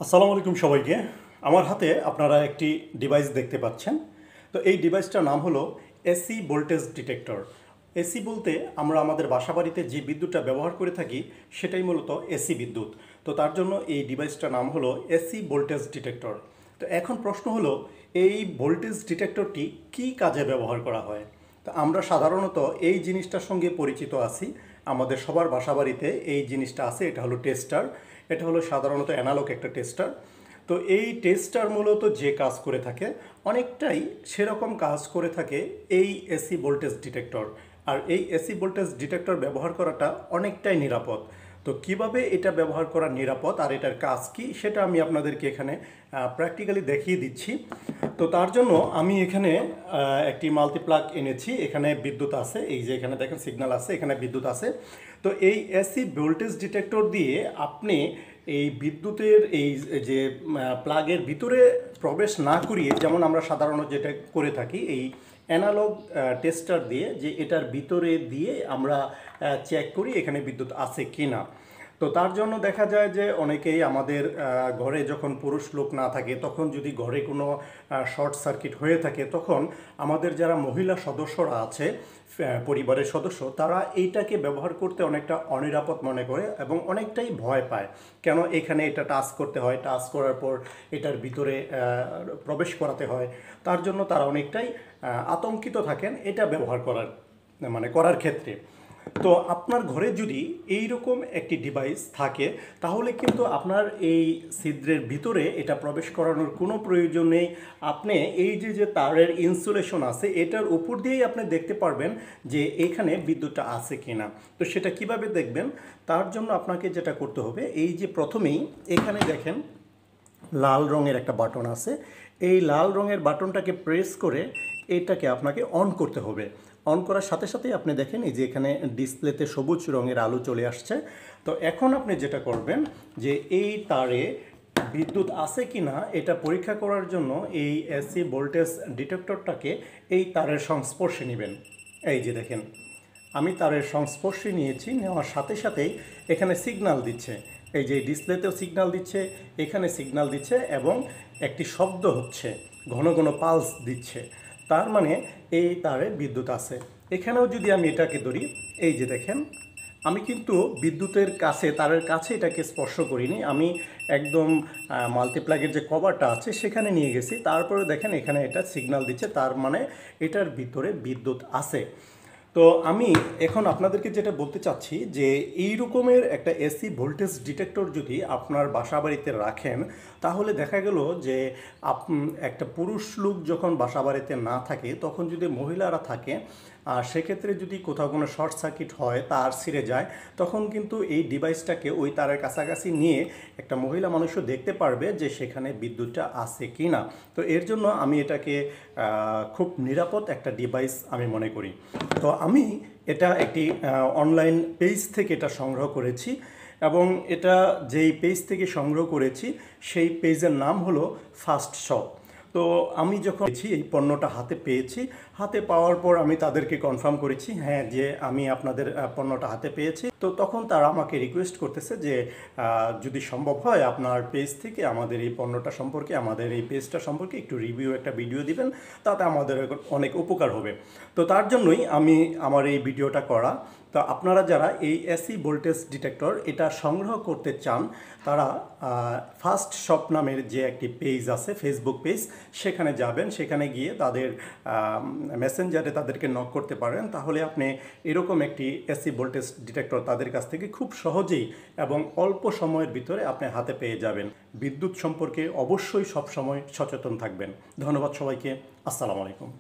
আসসালামু আলাইকুম সবাইকে। আমার হাতে আপনারা একটি ডিভাইস দেখতে পাচ্ছেন। তো এই ডিভাইসটার নাম হলো এসি ভোল্টেজ ডিটেক্টর। এসি বলতে আমরা আমাদের বাসাবাড়িতে যে বিদ্যুৎটা ব্যবহার করে থাকি সেটাই মূলত এসি বিদ্যুৎ। তো তার জন্য এই ডিভাইসটার নাম হলো এসি ভোল্টেজ ডিটেক্টর। তো এখন প্রশ্ন হলো, এই ভোল্টেজ ডিটেক্টরটি কী কাজে ব্যবহার করা হয়? তো আমরা সাধারণত এই জিনিসটার সঙ্গে পরিচিত আছি, আমাদের সবার বাসাবাড়িতে এই জিনিসটা আছে। এটা হলো টেস্টার। এটা হলো সাধারণত অ্যানালগ একটা টেস্টার। তো এই টেস্টার মূলত যে কাজ করে থাকে অনেকটাই সেরকম কাজ করে থাকে এই এসি ভোল্টেজ ডিটেক্টর। আর এই এসি ভোল্টেজ ডিটেক্টর ব্যবহার করাটা অনেকটাই নিরাপদ। তো কিভাবে এটা ব্যবহার করা নিরাপদ আর এটার কাজ কি সেটা আমি আপনাদেরকে এখানে প্র্যাকটিক্যালি দেখিয়ে দিচ্ছি। তো তার জন্য আমি এখানে একটি মাল্টিপ্লাগ এনেছি। এখানে বিদ্যুৎ আছে, এই যে এখানে দেখেন সিগন্যাল আছে, এখানে বিদ্যুৎ আছে। তো এই এসি ভোল্টেজ ডিটেক্টর দিয়ে আপনি এই বিদ্যুতের এই যে প্লাগের ভিতরে প্রবেশ না করিয়ে, যেমন আমরা সাধারণত যেটা করে থাকি এই অ্যানালগ টেস্টার দিয়ে, যে এটার ভিতরে দিয়ে আমরা চেক করি এখানে বিদ্যুৎ আছে কি না। তো তার জন্য দেখা যায় যে অনেকেই আমাদের ঘরে যখন পুরুষ লোক না থাকে, তখন যদি ঘরে কোনো শর্ট সার্কিট হয়ে থাকে, তখন আমাদের যারা মহিলা সদস্যরা আছে পরিবারের সদস্য, তারা এইটাকে ব্যবহার করতে অনেকটা অনিরাপদ মনে করে এবং অনেকটাই ভয় পায়। কেন এখানে এটা টাচ করতে হয়, টাচ করার পর এটার ভিতরে প্রবেশ করাতে হয়, তার জন্য তারা অনেকটাই আতঙ্কিত থাকেন এটা ব্যবহার করার ক্ষেত্রে। তো আপনার ঘরে যদি এই রকম একটি ডিভাইস থাকে, তাহলে কিন্তু আপনার এই ছিদ্রের ভিতরে এটা প্রবেশ করানোর কোনো প্রয়োজন নেই। আপনি এই যে তারের ইনসুলেশন আছে, এটার উপর দিয়েই আপনি দেখতে পারবেন যে এখানে বিদ্যুৎটা আছে কি না। তো সেটা কিভাবে দেখবেন? তার জন্য আপনাকে যেটা করতে হবে, এই যে প্রথমেই এখানে দেখেন লাল রঙের একটা বাটন আছে। এই লাল রঙের বাটনটাকে প্রেস করে এটাকে আপনাকে অন করতে হবে। অন করার সাথে সাথেই আপনি দেখেন এই যে এখানে ডিসপ্লেতে সবুজ রঙের আলো চলে আসছে। তো এখন আপনি যেটা করবেন, যে এই তারে বিদ্যুৎ আছে কি না এটা পরীক্ষা করার জন্য এই এসি ভোল্টেজ ডিটেক্টরটাকে এই তারের সংস্পর্শে নেবেন। এই যে দেখেন আমি তারের সংস্পর্শে নিয়েছি, নেওয়ার সাথে সাথেই এখানে সিগন্যাল দিচ্ছে। এই যে ডিসপ্লেতেও সিগন্যাল দিচ্ছে, এখানে সিগন্যাল দিচ্ছে এবং একটি শব্দ হচ্ছে, ঘন ঘন পালস দিচ্ছে। তার মানে এই তারে বিদ্যুৎ আছে। এখানেও যদি আমি এটাকে ধরি, এই যে দেখেন আমি কিন্তু বিদ্যুতের কাছে, তারের কাছে এটাকে স্পর্শ করিনি, আমি একদম মাল্টিপ্লাগের যে কভারটা আছে সেখানে নিয়ে গেছি। তারপরে দেখেন এখানে এটা সিগন্যাল দিচ্ছে, তার মানে এটার ভিতরে বিদ্যুৎ আছে। তো আমি এখন আপনাদেরকে যেটা বলতে চাচ্ছি, যে এই রকমের একটা এসি ভোল্টেজ ডিটেক্টর যদি আপনার বাসাবাড়িতে রাখেন, তাহলে দেখা গেল যে একটা পুরুষ লোক যখন বাসাবাড়িতে না থাকে, তখন যদি মহিলারা থাকে, আর সেক্ষেত্রে যদি কোথাও কোনো শর্ট সার্কিট হয়, তার ছিঁড়ে যায়, তখন কিন্তু এই ডিভাইসটাকে ওই তারের কাছাকাছি নিয়ে একটা মহিলা মানুষও দেখতে পারবে যে সেখানে বিদ্যুৎটা আছে কি না। তো এর জন্য আমি এটাকে খুব নিরাপদ একটা ডিভাইস আমি মনে করি। তো আমি এটা একটি অনলাইন পেজ থেকে এটা সংগ্রহ করেছি, এবং এটা যেই পেজ থেকে সংগ্রহ করেছি সেই পেজের নাম হলো ফার্স্ট শপ। তো আমি যখন এই পণ্যটা হাতে পেয়েছি, হাতে পাওয়ার পর আমি তাদেরকে কনফার্ম করেছি হ্যাঁ যে আমি আপনাদের পণ্যটা হাতে পেয়েছি। তো তখন তারা আমাকে রিকোয়েস্ট করতেছে যে যদি সম্ভব হয় আপনার পেজ থেকে আমাদের এই পণ্যটা সম্পর্কে, আমাদের এই পেজটা সম্পর্কে একটু রিভিউ, একটা ভিডিও দিবেন, তাতে আমাদের অনেক উপকার হবে। তো তার জন্যই আমি আমার এই ভিডিওটা করা। তো আপনারা যারা এই এসি ভোল্টেজ ডিটেক্টর এটা সংগ্রহ করতে চান, তারা ফার্স্ট শপ নামের যে একটি পেজ আছে, ফেসবুক পেজ, সেখানে যাবেন। সেখানে গিয়ে তাদের মেসেঞ্জারে তাদেরকে নক করতে পারেন। তাহলে আপনি এরকম একটি এসি ভোল্টেজ ডিটেক্টর তাদের কাছ থেকে খুব সহজেই এবং অল্প সময়ের ভিতরে আপনি হাতে পেয়ে যাবেন। বিদ্যুৎ সম্পর্কে অবশ্যই সবসময় সচেতন থাকবেন। ধন্যবাদ সবাইকে। আসসালামু আলাইকুম।